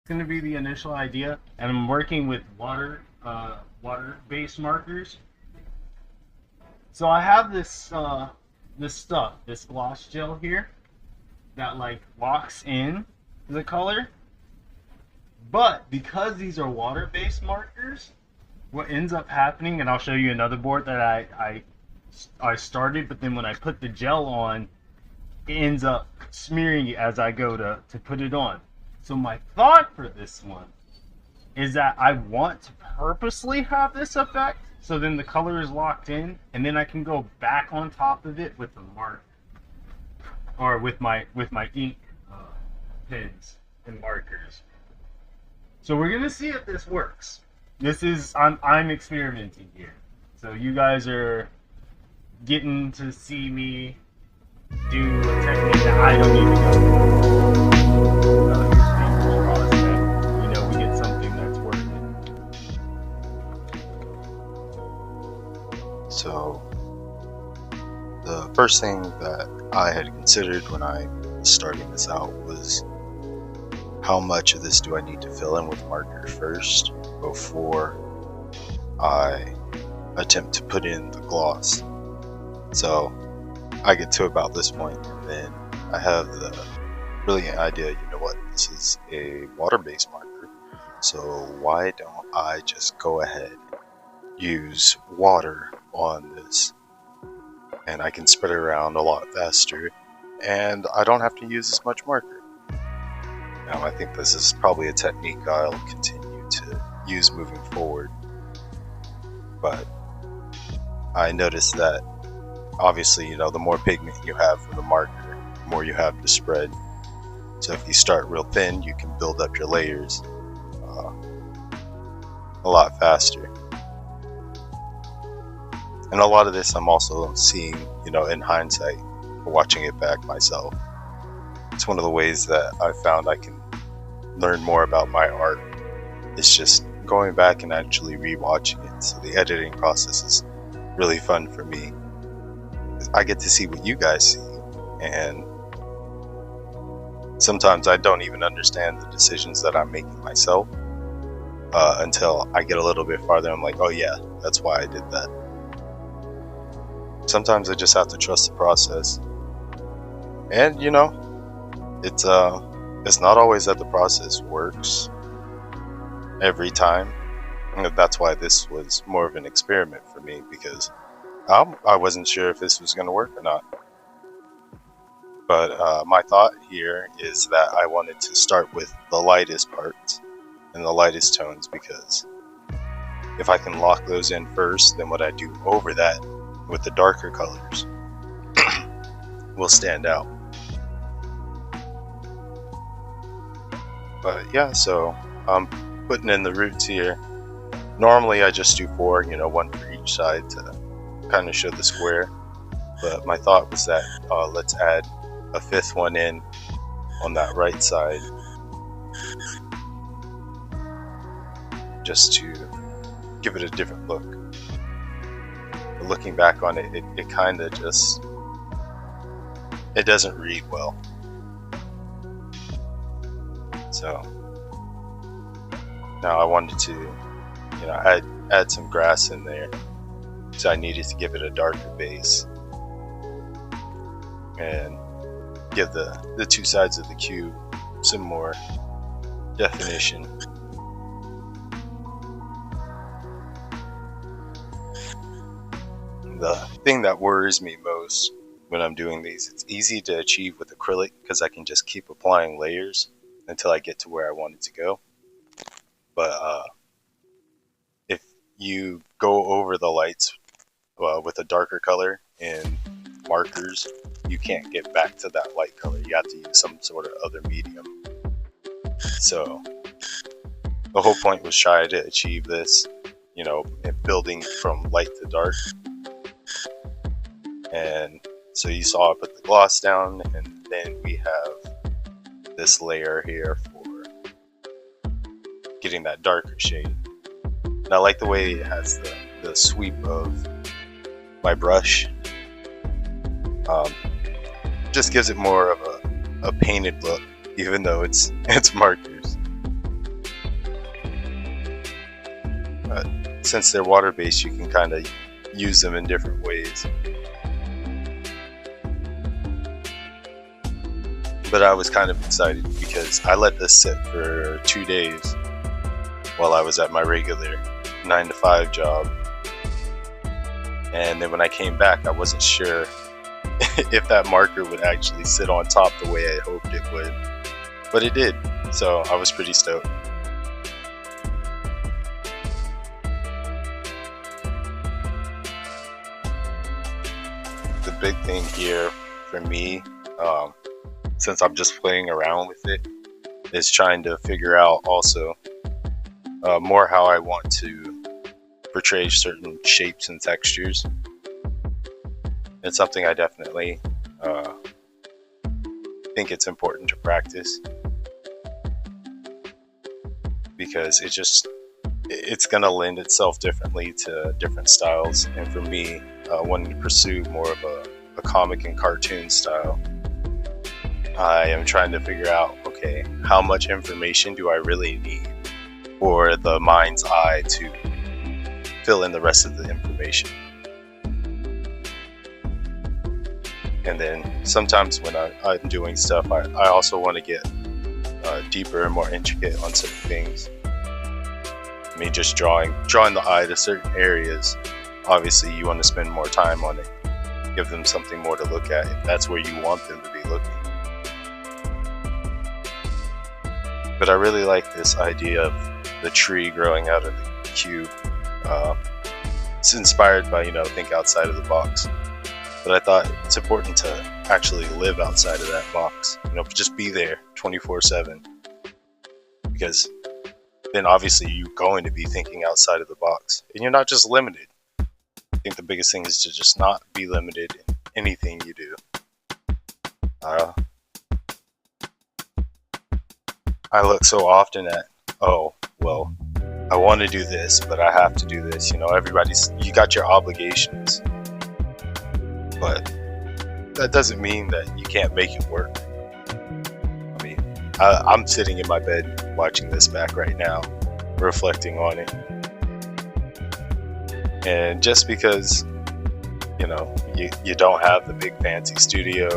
going to be the initial idea, and I'm working with water-based markers. So I have this gloss gel here that like locks in the color, but because these are water-based markers, what ends up happening, and I'll show you another board that I started, but then when I put the gel on, it ends up smearing it as I go to put it on. So my thought for this one is that I want to purposely have this effect, so then the color is locked in, and then I can go back on top of it with the mark or with my ink uh, pens and markers. So we're gonna see if this works. This is I'm experimenting here, so you guys are getting to see me do a technique that I don't even know. Here's fingers crossed that we get something that's working. So the first thing that I had considered when I was starting this out was how much of this do I need to fill in with marker first before I attempt to put in the gloss. So I get to about this point, and then I have the brilliant idea, you know what, this is a water-based marker, so why don't I just go ahead use water on this, and I can spread it around a lot faster, and I don't have to use as much marker. Now I think this is probably a technique I'll continue to use moving forward, but I noticed that obviously, the more pigment you have for the marker, the more you have to spread. So if you start real thin, you can build up your layers uh, a lot faster. And a lot of this I'm also seeing, in hindsight, watching it back myself. It's one of the ways that I found I can learn more about my art. It's just going back and actually rewatching it. So the editing process is really fun for me. I get to see what you guys see, and sometimes I don't even understand the decisions that I'm making myself until I get a little bit farther. I'm like, oh yeah, that's why I did that. Sometimes I just have to trust the process, and it's not always that the process works every time. And that's why this was more of an experiment for me, because I wasn't sure if this was going to work or not. But my thought here is that I wanted to start with the lightest parts and the lightest tones, because if I can lock those in first, then what I do over that with the darker colors will stand out. But yeah, so I'm putting in the roots here. Normally I just do 4, one for each side to kind of show the square, but my thought was that let's add a 5th one in on that right side, just to give it a different look. But looking back on it, it kind of just, it doesn't read well. So now I wanted to add some grass in there, so I needed to give it a darker base and give the 2 sides of the cube some more definition. The thing that worries me most when I'm doing these, it's easy to achieve with acrylic because I can just keep applying layers until I get to where I want it to go. But if you go over the lights with a darker color in markers, you can't get back to that light color. You have to use some sort of other medium. So the whole point was trying to achieve this, building from light to dark. And so you saw I put the gloss down, and then we have this layer here for getting that darker shade. And I like the way it has the sweep of my brush. Just gives it more of a painted look, even though it's markers. since they're water-based, you can kind of use them in different ways. But I was kind of excited because I let this sit for 2 days while I was at my regular 9-to-5 job. And then when I came back, I wasn't sure if that marker would actually sit on top the way I hoped it would. But it did, so I was pretty stoked. The big thing here for me, since I'm just playing around with it, is trying to figure out also more how I want to portray certain shapes and textures. It's something I definitely think it's important to practice, because it's gonna lend itself differently to different styles. And for me, wanting to pursue more of a comic and cartoon style, I am trying to figure out, okay, how much information do I really need for the mind's eye to fill in the rest of the information? And then sometimes when I'm doing stuff, I also want to get deeper and more intricate on certain things. I mean, just drawing the eye to certain areas, obviously you want to spend more time on it, give them something more to look at if that's where you want them to be looking. But I really like this idea of the tree growing out of the cube. It's inspired by, think outside of the box. But I thought it's important to actually live outside of that box. Just be there 24/7. Because then obviously you're going to be thinking outside of the box. And you're not just limited. I think the biggest thing is to just not be limited in anything you do. I look so often at, oh, well, I want to do this, but I have to do this. You got your obligations. But that doesn't mean that you can't make it work. I mean, I'm sitting in my bed watching this back right now, reflecting on it. And just because, you don't have the big fancy studio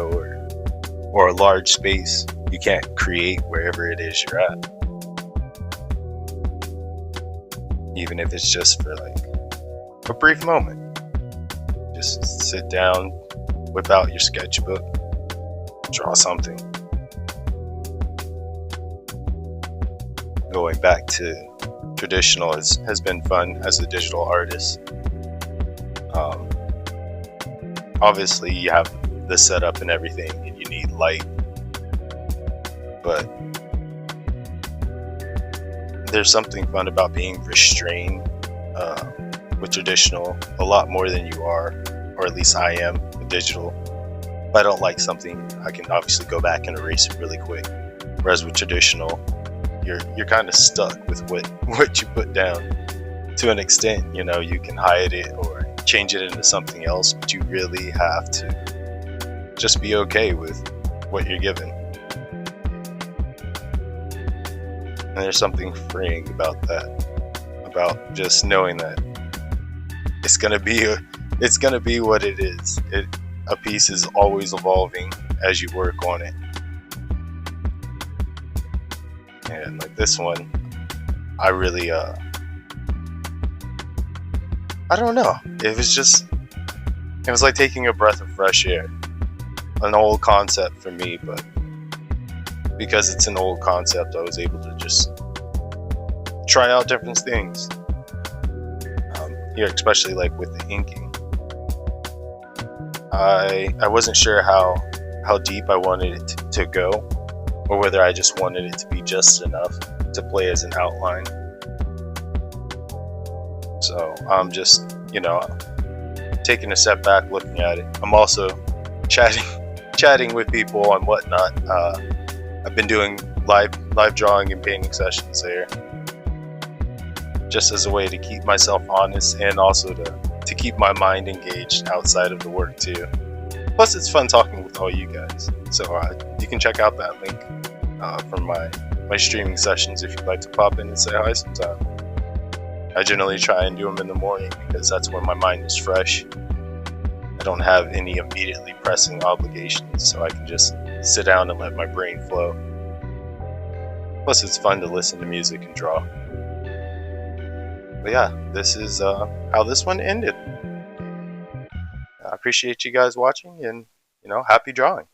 or a large space, you can't create wherever it is you're at. Even if it's just for like a brief moment. Just sit down, whip out your sketchbook, draw something. Going back to traditional has been fun as a digital artist. Obviously, you have the setup and everything, and you need light. But there's something fun about being restrained with traditional a lot more than you are, or at least I am with digital. If I don't like something, I can obviously go back and erase it really quick. Whereas with traditional, you're kind of stuck with what you put down. To an extent, you can hide it or change it into something else, but you really have to just be okay with what you're given. And there's something freeing about that, about just knowing that it's gonna be what it is. A piece is always evolving as you work on it. And like this one, I really I don't know. It was like taking a breath of fresh air. An old concept for me, but because it's an old concept, I was able to just try out different things. Here, especially like with the inking, I wasn't sure how deep I wanted it to go, or whether I just wanted it to be just enough to play as an outline. So I'm just, taking a step back, looking at it. I'm also chatting with people and whatnot. I've been doing live drawing and painting sessions there, just as a way to keep myself honest and also to keep my mind engaged outside of the work too. Plus, it's fun talking with all you guys. So you can check out that link from my streaming sessions if you'd like to pop in and say hi sometime. I generally try and do them in the morning because that's when my mind is fresh. I don't have any immediately pressing obligations, so I can just sit down and let my brain flow. Plus, it's fun to listen to music and draw. But yeah, this is how this one ended. I appreciate you guys watching, and happy drawing.